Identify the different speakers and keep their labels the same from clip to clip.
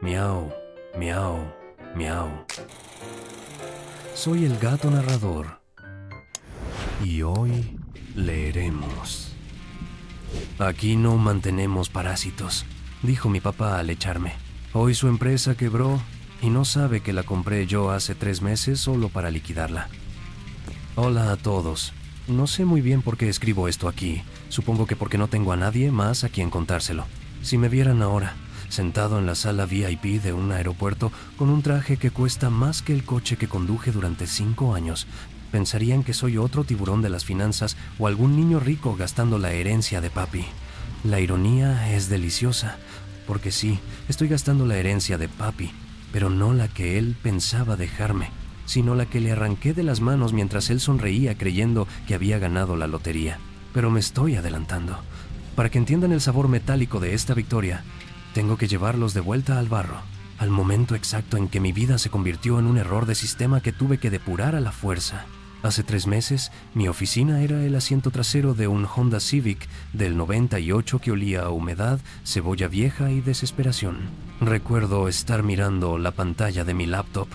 Speaker 1: Miau, miau, miau. Soy el gato narrador y hoy leeremos. Aquí no mantenemos parásitos, dijo mi papá al echarme. Hoy su empresa quebró y no sabe que la compré yo hace 3 meses solo para liquidarla. Hola a todos. No sé muy bien por qué escribo esto aquí. Supongo que porque no tengo a nadie más a quien contárselo. Si me vieran ahora, sentado en la sala VIP de un aeropuerto con un traje que cuesta más que el coche que conduje durante 5 años, pensarían que soy otro tiburón de las finanzas o algún niño rico gastando la herencia de papi. La ironía es deliciosa, porque sí, estoy gastando la herencia de papi, pero no la que él pensaba dejarme, sino la que le arranqué de las manos mientras él sonreía creyendo que había ganado la lotería. Pero me estoy adelantando. Para que entiendan el sabor metálico de esta victoria, tengo que llevarlos de vuelta al barro, al momento exacto en que mi vida se convirtió en un error de sistema que tuve que depurar a la fuerza. Hace 3 meses, mi oficina era el asiento trasero de un Honda Civic del 98 que olía a humedad, cebolla vieja y desesperación. Recuerdo estar mirando la pantalla de mi laptop.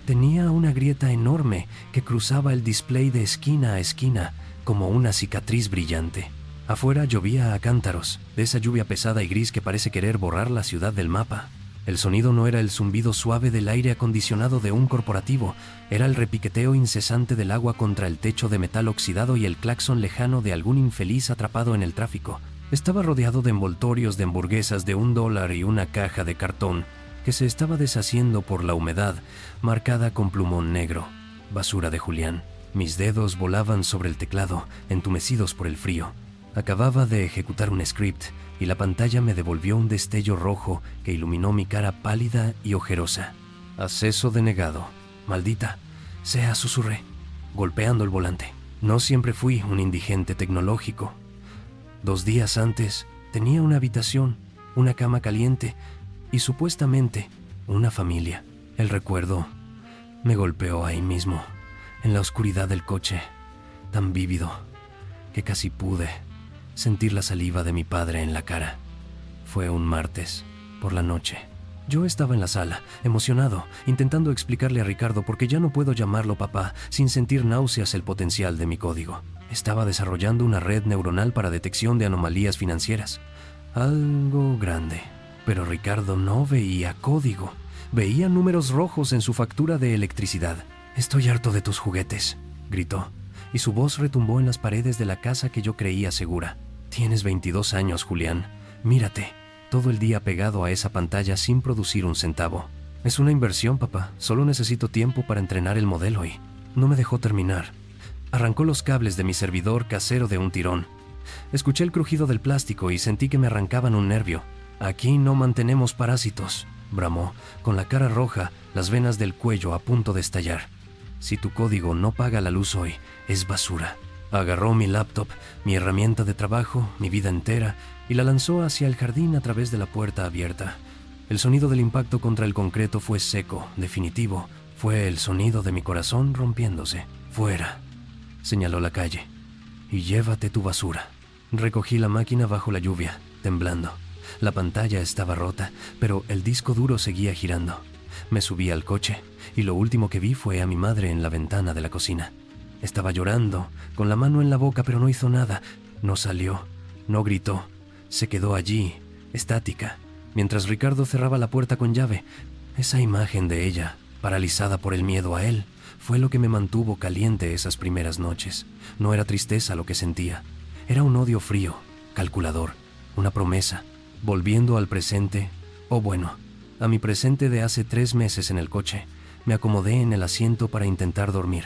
Speaker 1: Tenía una grieta enorme que cruzaba el display de esquina a esquina, como una cicatriz brillante. Afuera llovía a cántaros, de esa lluvia pesada y gris que parece querer borrar la ciudad del mapa. El sonido no era el zumbido suave del aire acondicionado de un corporativo, era el repiqueteo incesante del agua contra el techo de metal oxidado y el claxon lejano de algún infeliz atrapado en el tráfico. Estaba rodeado de envoltorios de hamburguesas de $1 y una caja de cartón que se estaba deshaciendo por la humedad, marcada con plumón negro. Basura de Julián. Mis dedos volaban sobre el teclado, entumecidos por el frío. Acababa de ejecutar un script y la pantalla me devolvió un destello rojo que iluminó mi cara pálida y ojerosa. Acceso denegado. Maldita sea, susurré, golpeando el volante. No siempre fui un indigente tecnológico. 2 días antes tenía una habitación, una cama caliente y supuestamente una familia. El recuerdo me golpeó ahí mismo, en la oscuridad del coche, tan vívido que casi pude sentir la saliva de mi padre en la cara. Fue un martes, por la noche. Yo estaba en la sala, emocionado, intentando explicarle a Ricardo por qué ya no puedo llamarlo papá sin sentir náuseas el potencial de mi código. Estaba desarrollando una red neuronal para detección de anomalías financieras. Algo grande. Pero Ricardo no veía código. Veía números rojos en su factura de electricidad. «Estoy harto de tus juguetes», gritó, y su voz retumbó en las paredes de la casa que yo creía segura. «Tienes 22 años, Julián. Mírate, todo el día pegado a esa pantalla sin producir un centavo». «Es una inversión, papá. Solo necesito tiempo para entrenar el modelo y...» No me dejó terminar. Arrancó los cables de mi servidor casero de un tirón. Escuché el crujido del plástico y sentí que me arrancaban un nervio. «Aquí no mantenemos parásitos», bramó, con la cara roja, las venas del cuello a punto de estallar. «Si tu código no paga la luz hoy, es basura». Agarró mi laptop, mi herramienta de trabajo, mi vida entera, y la lanzó hacia el jardín a través de la puerta abierta. El sonido del impacto contra el concreto fue seco, definitivo. Fue el sonido de mi corazón rompiéndose. «Fuera», señaló la calle, «y llévate tu basura». Recogí la máquina bajo la lluvia, temblando. La pantalla estaba rota, pero el disco duro seguía girando. Me subí al coche, y lo último que vi fue a mi madre en la ventana de la cocina. Estaba llorando, con la mano en la boca, pero no hizo nada. No salió, no gritó. Se quedó allí, estática, mientras Ricardo cerraba la puerta con llave. Esa imagen de ella, paralizada por el miedo a él, fue lo que me mantuvo caliente esas primeras noches. No era tristeza lo que sentía. Era un odio frío, calculador, una promesa. Volviendo al presente, o bueno, a mi presente de hace 3 meses en el coche, me acomodé en el asiento para intentar dormir.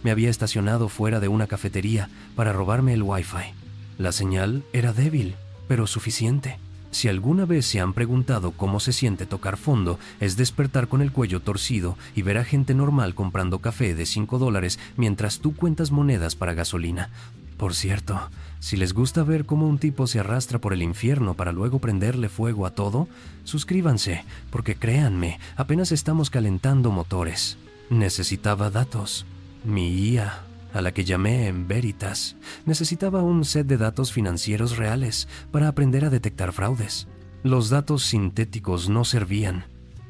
Speaker 1: Me había estacionado fuera de una cafetería para robarme el Wi-Fi. La señal era débil, pero suficiente. Si alguna vez se han preguntado cómo se siente tocar fondo, es despertar con el cuello torcido y ver a gente normal comprando café de $5 mientras tú cuentas monedas para gasolina. Por cierto, si les gusta ver cómo un tipo se arrastra por el infierno para luego prenderle fuego a todo, suscríbanse, porque créanme, apenas estamos calentando motores. Necesitaba datos. Mi IA, a la que llamé en Veritas, necesitaba un set de datos financieros reales para aprender a detectar fraudes. Los datos sintéticos no servían.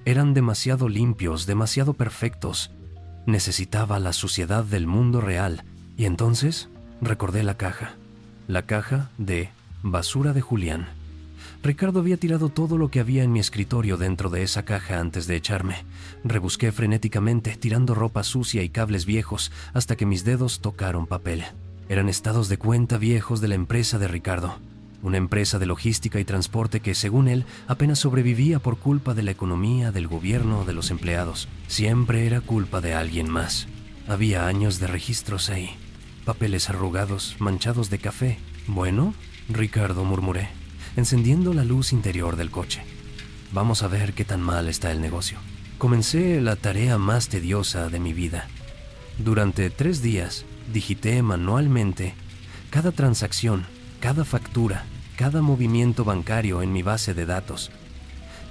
Speaker 1: Eran demasiado limpios, demasiado perfectos. Necesitaba la suciedad del mundo real. Y entonces recordé la caja. La caja de basura de Julián. Ricardo había tirado todo lo que había en mi escritorio dentro de esa caja antes de echarme. Rebusqué frenéticamente, tirando ropa sucia y cables viejos, hasta que mis dedos tocaron papel. Eran estados de cuenta viejos de la empresa de Ricardo. Una empresa de logística y transporte que, según él, apenas sobrevivía por culpa de la economía, del gobierno, de los empleados. Siempre era culpa de alguien más. Había años de registros ahí. Papeles arrugados, manchados de café. Bueno, Ricardo, murmuré, encendiendo la luz interior del coche. Vamos a ver qué tan mal está el negocio. Comencé la tarea más tediosa de mi vida. Durante 3 días, digité manualmente cada transacción, cada factura, cada movimiento bancario en mi base de datos.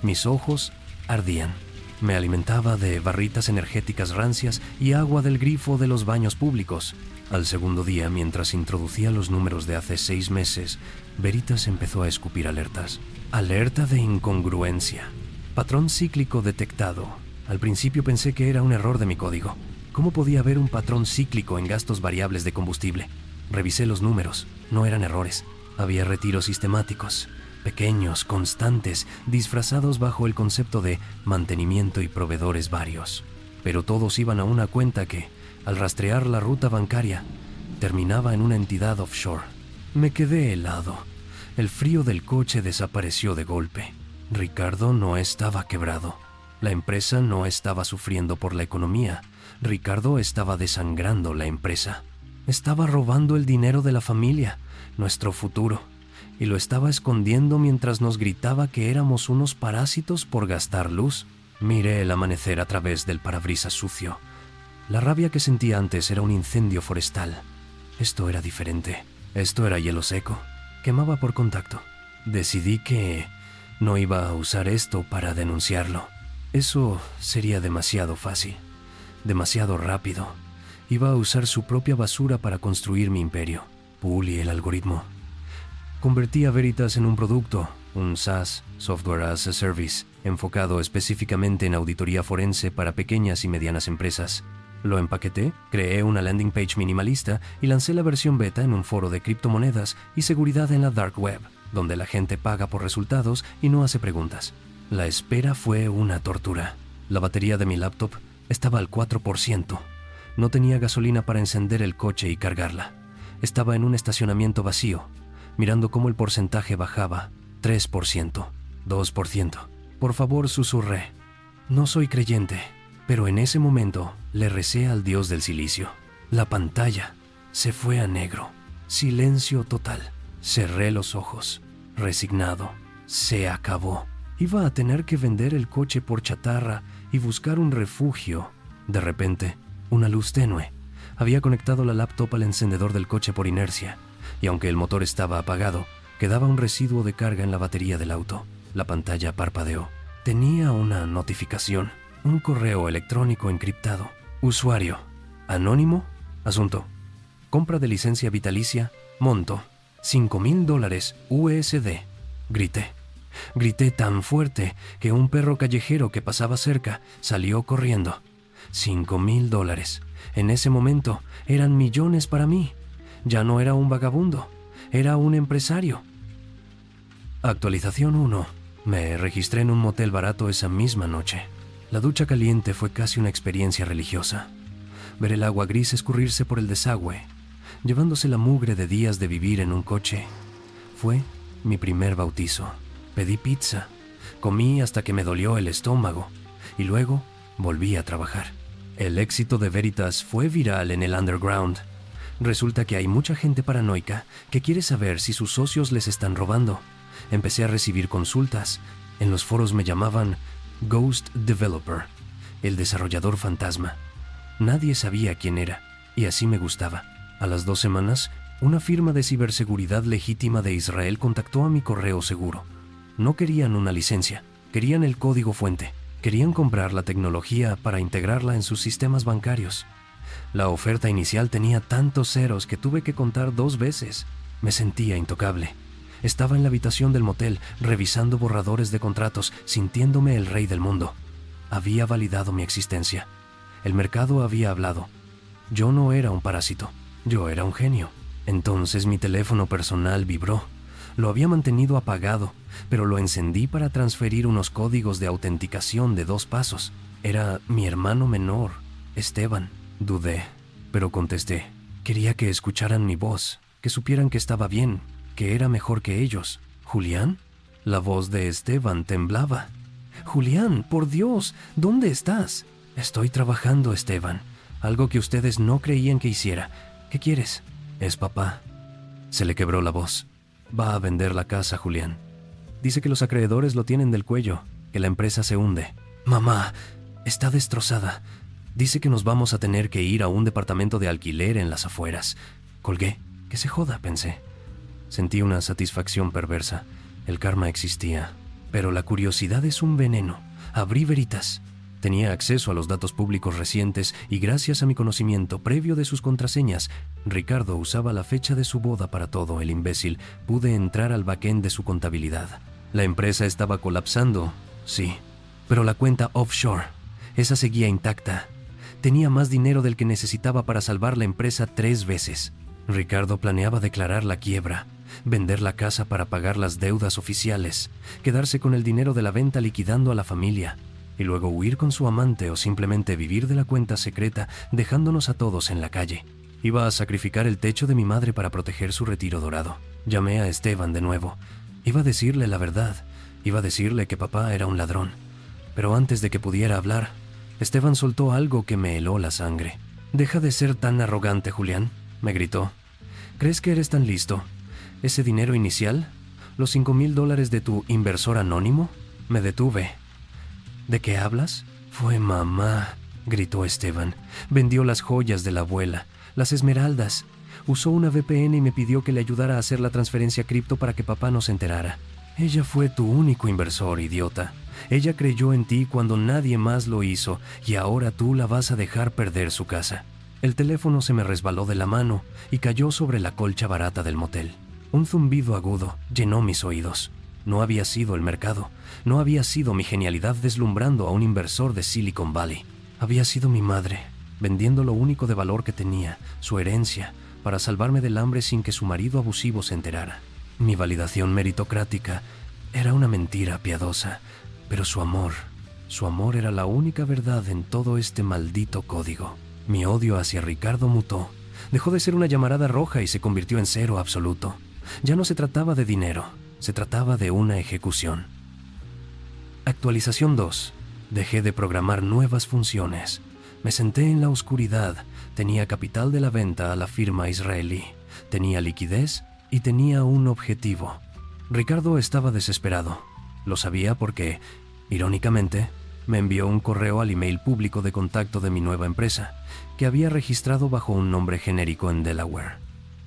Speaker 1: Mis ojos ardían. Me alimentaba de barritas energéticas rancias y agua del grifo de los baños públicos. Al segundo día, mientras introducía los números de hace 6 meses, Veritas empezó a escupir alertas. Alerta de incongruencia. Patrón cíclico detectado. Al principio pensé que era un error de mi código. ¿Cómo podía haber un patrón cíclico en gastos variables de combustible? Revisé los números. No eran errores. Había retiros sistemáticos, pequeños, constantes, disfrazados bajo el concepto de mantenimiento y proveedores varios. Pero todos iban a una cuenta que, al rastrear la ruta bancaria, terminaba en una entidad offshore. Me quedé helado. El frío del coche desapareció de golpe. Ricardo no estaba quebrado. La empresa no estaba sufriendo por la economía. Ricardo estaba desangrando la empresa. Estaba robando el dinero de la familia, nuestro futuro, y lo estaba escondiendo mientras nos gritaba que éramos unos parásitos por gastar luz. Miré el amanecer a través del parabrisas sucio. La rabia que sentía antes era un incendio forestal. Esto era diferente. Esto era hielo seco. Quemaba por contacto. Decidí que no iba a usar esto para denunciarlo. Eso sería demasiado fácil, demasiado rápido. Iba a usar su propia basura para construir mi imperio. Pulí el algoritmo. Convertí a Veritas en un producto, un SaaS, Software as a Service, enfocado específicamente en auditoría forense para pequeñas y medianas empresas. Lo empaqueté, creé una landing page minimalista y lancé la versión beta en un foro de criptomonedas y seguridad en la dark web, donde la gente paga por resultados y no hace preguntas. La espera fue una tortura. La batería de mi laptop estaba al 4%. No tenía gasolina para encender el coche y cargarla. Estaba en un estacionamiento vacío, mirando cómo el porcentaje bajaba. 3%, 2%. Por favor, susurré. No soy creyente, pero en ese momento le recé al dios del silicio. La pantalla se fue a negro. Silencio total. Cerré los ojos, resignado. Se acabó. Iba a tener que vender el coche por chatarra y buscar un refugio. De repente, una luz tenue. Había conectado la laptop al encendedor del coche por inercia, y aunque el motor estaba apagado, quedaba un residuo de carga en la batería del auto. La pantalla parpadeó. Tenía una notificación, un correo electrónico encriptado. Usuario, anónimo, asunto. Compra de licencia vitalicia, monto, $5,000 USD. Grité. Grité tan fuerte que un perro callejero que pasaba cerca salió corriendo. $5,000. En ese momento eran millones para mí. Ya no era un vagabundo, era un empresario. Actualización 1. Me registré en un motel barato esa misma noche. La ducha caliente fue casi una experiencia religiosa. Ver el agua gris escurrirse por el desagüe, llevándose la mugre de días de vivir en un coche. Fue mi primer bautizo. Pedí pizza, comí hasta que me dolió el estómago y luego volví a trabajar. El éxito de Veritas fue viral en el underground. Resulta que hay mucha gente paranoica que quiere saber si sus socios les están robando. Empecé a recibir consultas. En los foros me llamaban Ghost Developer, el desarrollador fantasma. Nadie sabía quién era, y así me gustaba. A las 2 semanas, una firma de ciberseguridad legítima de Israel contactó a mi correo seguro. No querían una licencia, querían el código fuente. Querían comprar la tecnología para integrarla en sus sistemas bancarios. La oferta inicial tenía tantos ceros que tuve que contar 2 veces. Me sentía intocable. Estaba en la habitación del motel, revisando borradores de contratos, sintiéndome el rey del mundo. Había validado mi existencia. El mercado había hablado. Yo no era un parásito, yo era un genio. Entonces mi teléfono personal vibró. Lo había mantenido apagado, pero lo encendí para transferir unos códigos de autenticación de 2 pasos. Era mi hermano menor, Esteban. Dudé, pero contesté. Quería que escucharan mi voz, que supieran que estaba bien, que era mejor que ellos. ¿Julián? La voz de Esteban temblaba. Julián, por Dios, ¿dónde estás? Estoy trabajando, Esteban. Algo que ustedes no creían que hiciera. ¿Qué quieres? Es papá. Se le quebró la voz. Va a vender la casa, Julián. Dice que los acreedores lo tienen del cuello, que la empresa se hunde. Mamá, está destrozada. Dice que nos vamos a tener que ir a un departamento de alquiler en las afueras. Colgué. Que se joda, pensé. Sentí una satisfacción perversa. El karma existía. Pero la curiosidad es un veneno. Abrí Veritas. Tenía acceso a los datos públicos recientes y gracias a mi conocimiento previo de sus contraseñas, Ricardo usaba la fecha de su boda para todo, el imbécil. Pude entrar al backend de su contabilidad. La empresa estaba colapsando, sí, pero la cuenta offshore, esa seguía intacta. Tenía más dinero del que necesitaba para salvar la empresa 3 veces. Ricardo planeaba declarar la quiebra, vender la casa para pagar las deudas oficiales, quedarse con el dinero de la venta liquidando a la familia, y luego huir con su amante o simplemente vivir de la cuenta secreta dejándonos a todos en la calle. Iba a sacrificar el techo de mi madre para proteger su retiro dorado. Llamé a Esteban de nuevo. Iba a decirle la verdad. Iba a decirle que papá era un ladrón. Pero antes de que pudiera hablar, Esteban soltó algo que me heló la sangre. «Deja de ser tan arrogante, Julián», me gritó. «¿Crees que eres tan listo? ¿Ese dinero inicial? ¿Los $5,000 de tu inversor anónimo?» Me detuve. «¿De qué hablas?» «Fue mamá», gritó Esteban. «Vendió las joyas de la abuela, las esmeraldas. Usó una VPN y me pidió que le ayudara a hacer la transferencia cripto para que papá no se enterara. Ella fue tu único inversor, idiota. Ella creyó en ti cuando nadie más lo hizo y ahora tú la vas a dejar perder su casa». El teléfono se me resbaló de la mano y cayó sobre la colcha barata del motel. Un zumbido agudo llenó mis oídos. No había sido el mercado, no había sido mi genialidad deslumbrando a un inversor de Silicon Valley. Había sido mi madre, vendiendo lo único de valor que tenía, su herencia, para salvarme del hambre sin que su marido abusivo se enterara. Mi validación meritocrática era una mentira piadosa, pero su amor era la única verdad en todo este maldito código. Mi odio hacia Ricardo mutó. Dejó de ser una llamarada roja y se convirtió en 0 absoluto. Ya no se trataba de dinero, se trataba de una ejecución. Actualización 2. Dejé de programar nuevas funciones. Me senté en la oscuridad. Tenía capital de la venta a la firma israelí. Tenía liquidez y tenía un objetivo. Ricardo estaba desesperado. Lo sabía porque, irónicamente, me envió un correo al email público de contacto de mi nueva empresa, que había registrado bajo un nombre genérico en Delaware.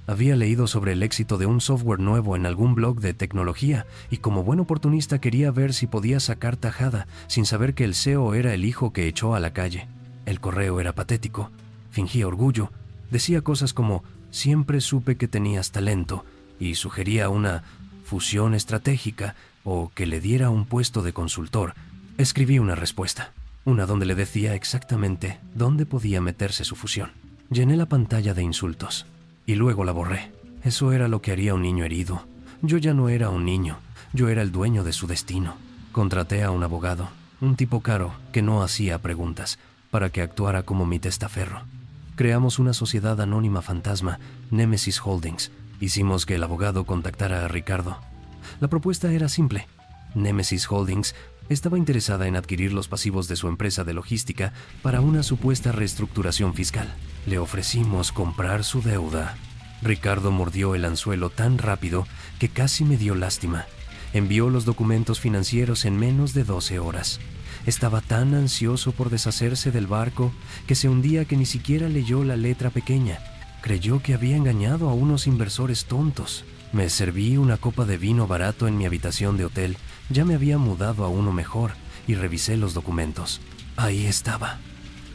Speaker 1: Había leído sobre el éxito de un software nuevo en algún blog de tecnología y como buen oportunista quería ver si podía sacar tajada sin saber que el CEO era el hijo que echó a la calle. El correo era patético, fingía orgullo, decía cosas como «siempre supe que tenías talento» y sugería una fusión estratégica o que le diera un puesto de consultor. Escribí una respuesta, una donde le decía exactamente dónde podía meterse su fusión. Llené la pantalla de insultos y luego la borré. Eso era lo que haría un niño herido. Yo ya no era un niño, yo era el dueño de su destino. Contraté a un abogado, un tipo caro que no hacía preguntas, para que actuara como mi testaferro. Creamos una sociedad anónima fantasma, Nemesis Holdings. Hicimos que el abogado contactara a Ricardo. La propuesta era simple. Nemesis Holdings estaba interesada en adquirir los pasivos de su empresa de logística para una supuesta reestructuración fiscal. Le ofrecimos comprar su deuda. Ricardo mordió el anzuelo tan rápido que casi me dio lástima. Envió los documentos financieros en menos de 12 horas. Estaba tan ansioso por deshacerse del barco que se hundía que ni siquiera leyó la letra pequeña. Creyó que había engañado a unos inversores tontos. Me serví una copa de vino barato en mi habitación de hotel. Ya me había mudado a uno mejor y revisé los documentos. Ahí estaba,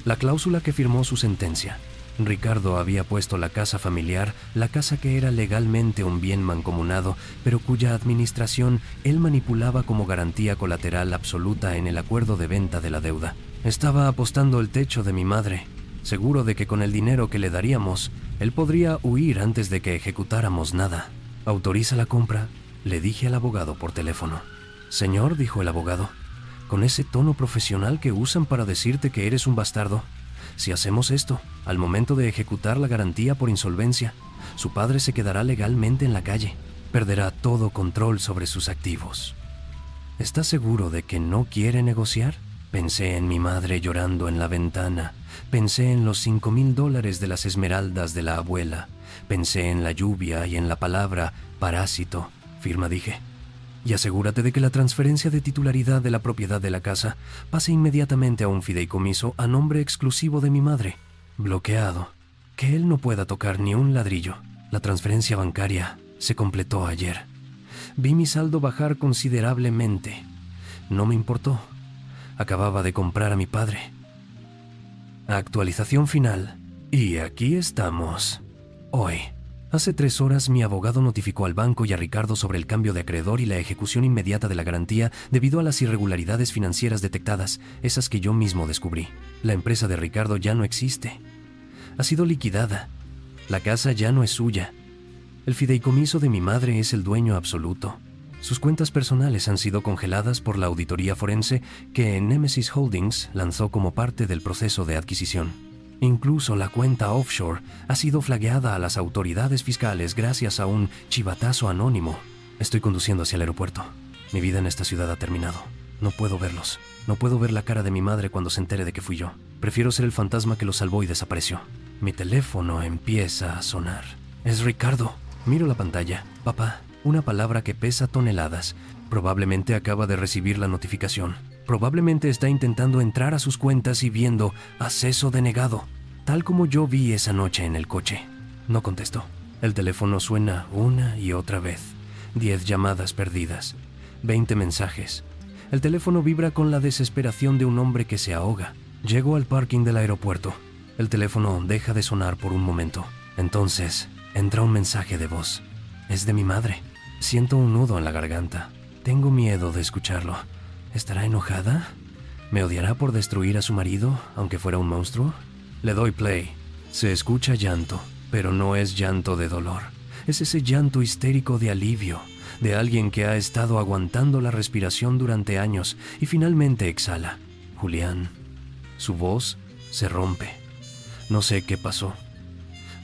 Speaker 1: la cláusula que firmó su sentencia. Ricardo había puesto la casa familiar, la casa que era legalmente un bien mancomunado, pero cuya administración él manipulaba como garantía colateral absoluta en el acuerdo de venta de la deuda. Estaba apostando el techo de mi madre, seguro de que con el dinero que le daríamos, él podría huir antes de que ejecutáramos nada. «¿Autoriza la compra?», le dije al abogado por teléfono. «Señor», dijo el abogado, con ese tono profesional que usan para decirte que eres un bastardo, «si hacemos esto, al momento de ejecutar la garantía por insolvencia, su padre se quedará legalmente en la calle, perderá todo control sobre sus activos». «¿Estás seguro de que no quiere negociar?». Pensé en mi madre llorando en la ventana, pensé en los $5,000 de las esmeraldas de la abuela, pensé en la lluvia y en la palabra parásito. «Firma», dije, «y asegúrate de que la transferencia de titularidad de la propiedad de la casa pase inmediatamente a un fideicomiso a nombre exclusivo de mi madre, bloqueado, que él no pueda tocar ni un ladrillo». La transferencia bancaria se completó ayer. Vi mi saldo bajar considerablemente. No me importó. Acababa de comprar a mi padre. Actualización final. Y aquí estamos. Hoy. Hace 3 horas mi abogado notificó al banco y a Ricardo sobre el cambio de acreedor y la ejecución inmediata de la garantía debido a las irregularidades financieras detectadas, esas que yo mismo descubrí. La empresa de Ricardo ya no existe. Ha sido liquidada. La casa ya no es suya. El fideicomiso de mi madre es el dueño absoluto. Sus cuentas personales han sido congeladas por la auditoría forense que Nemesis Holdings lanzó como parte del proceso de adquisición. Incluso la cuenta offshore ha sido flagueada a las autoridades fiscales gracias a un chivatazo anónimo. Estoy conduciendo hacia el aeropuerto. Mi vida en esta ciudad ha terminado. No puedo verlos. No puedo ver la cara de mi madre cuando se entere de que fui yo. Prefiero ser el fantasma que los salvó y desapareció. Mi teléfono empieza a sonar. Es Ricardo. Miro la pantalla. «Papá». Una palabra que pesa toneladas. Probablemente acaba de recibir la notificación. Probablemente está intentando entrar a sus cuentas y viendo acceso denegado, tal como yo vi esa noche en el coche. No contestó. El teléfono suena una y otra vez. 10 llamadas perdidas. 20 mensajes. El teléfono vibra con la desesperación de un hombre que se ahoga. Llego al parking del aeropuerto. El teléfono deja de sonar por un momento. Entonces, entra un mensaje de voz. Es de mi madre. Siento un nudo en la garganta. Tengo miedo de escucharlo. ¿Estará enojada? ¿Me odiará por destruir a su marido, aunque fuera un monstruo? Le doy play. Se escucha llanto, pero no es llanto de dolor. Es ese llanto histérico de alivio, de alguien que ha estado aguantando la respiración durante años y finalmente exhala. Julián. Su voz se rompe. No sé qué pasó.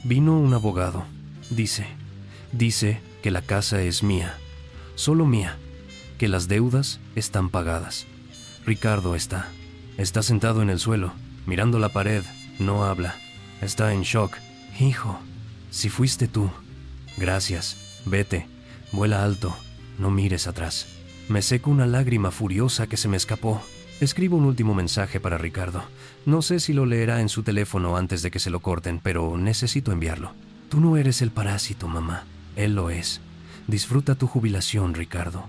Speaker 1: Vino un abogado. Dice que la casa es mía, solo mía, que las deudas están pagadas. Ricardo está sentado en el suelo, mirando la pared, no habla. Está en shock. «Hijo, si fuiste tú, gracias, vete, vuela alto, no mires atrás». Me seco una lágrima furiosa que se me escapó. Escribo un último mensaje para Ricardo. No sé si lo leerá en su teléfono antes de que se lo corten, pero necesito enviarlo. «Tú no eres el parásito, mamá. Él lo es. Disfruta tu jubilación, Ricardo.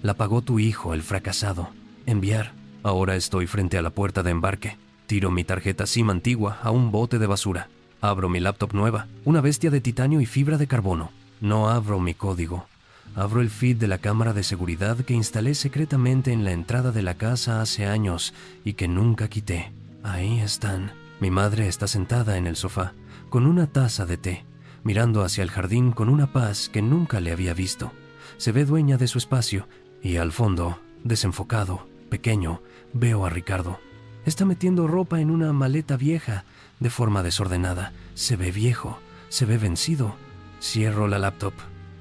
Speaker 1: La pagó tu hijo, el fracasado. Enviar». Ahora estoy frente a la puerta de embarque. Tiro mi tarjeta SIM antigua a un bote de basura. Abro mi laptop nueva, una bestia de titanio y fibra de carbono. No abro mi código. Abro el feed de la cámara de seguridad que instalé secretamente en la entrada de la casa hace años y que nunca quité. Ahí están. Mi madre está sentada en el sofá, con una taza de té, mirando hacia el jardín con una paz que nunca le había visto. Se ve dueña de su espacio y al fondo, desenfocado, pequeño, veo a Ricardo. Está metiendo ropa en una maleta vieja, de forma desordenada. Se ve viejo, se ve vencido. Cierro la laptop.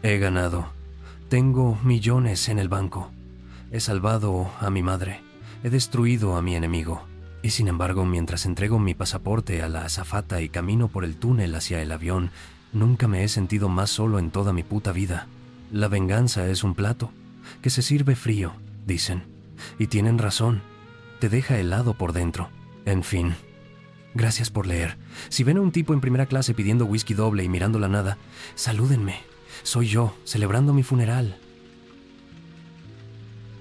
Speaker 1: He ganado. Tengo millones en el banco. He salvado a mi madre. He destruido a mi enemigo. Y sin embargo, mientras entrego mi pasaporte a la azafata y camino por el túnel hacia el avión, nunca me he sentido más solo en toda mi puta vida. La venganza es un plato que se sirve frío, dicen. Y tienen razón. Te deja helado por dentro. En fin. Gracias por leer. Si ven a un tipo en primera clase pidiendo whisky doble y mirando la nada, salúdenme. Soy yo, celebrando mi funeral.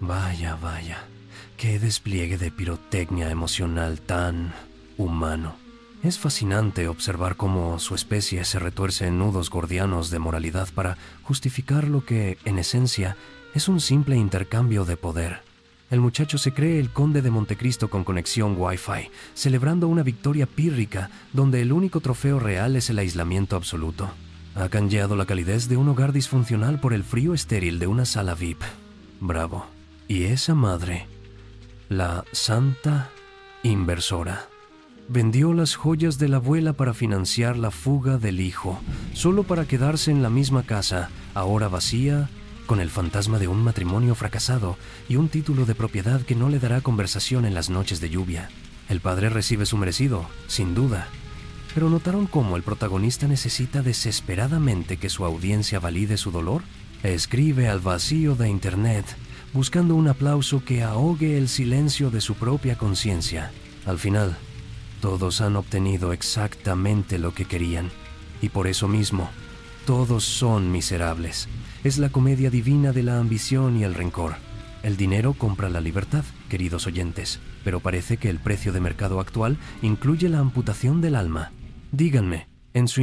Speaker 1: Vaya, vaya. Qué despliegue de pirotecnia emocional tan humano. Es fascinante observar cómo su especie se retuerce en nudos gordianos de moralidad para justificar lo que, en esencia, es un simple intercambio de poder. El muchacho se cree el conde de Montecristo con conexión Wi-Fi, celebrando una victoria pírrica donde el único trofeo real es el aislamiento absoluto. Ha canjeado la calidez de un hogar disfuncional por el frío estéril de una sala VIP. Bravo. Y esa madre, la santa inversora, vendió las joyas de la abuela para financiar la fuga del hijo, solo para quedarse en la misma casa, ahora vacía, con el fantasma de un matrimonio fracasado y un título de propiedad que no le dará conversación en las noches de lluvia. El padre recibe su merecido, sin duda. ¿Pero notaron cómo el protagonista necesita desesperadamente que su audiencia valide su dolor? Escribe al vacío de Internet, buscando un aplauso que ahogue el silencio de su propia conciencia. Al final, todos han obtenido exactamente lo que querían, y por eso mismo, todos son miserables. Es la comedia divina de la ambición y el rencor. El dinero compra la libertad, queridos oyentes, pero parece que el precio de mercado actual incluye la amputación del alma. Díganme, en su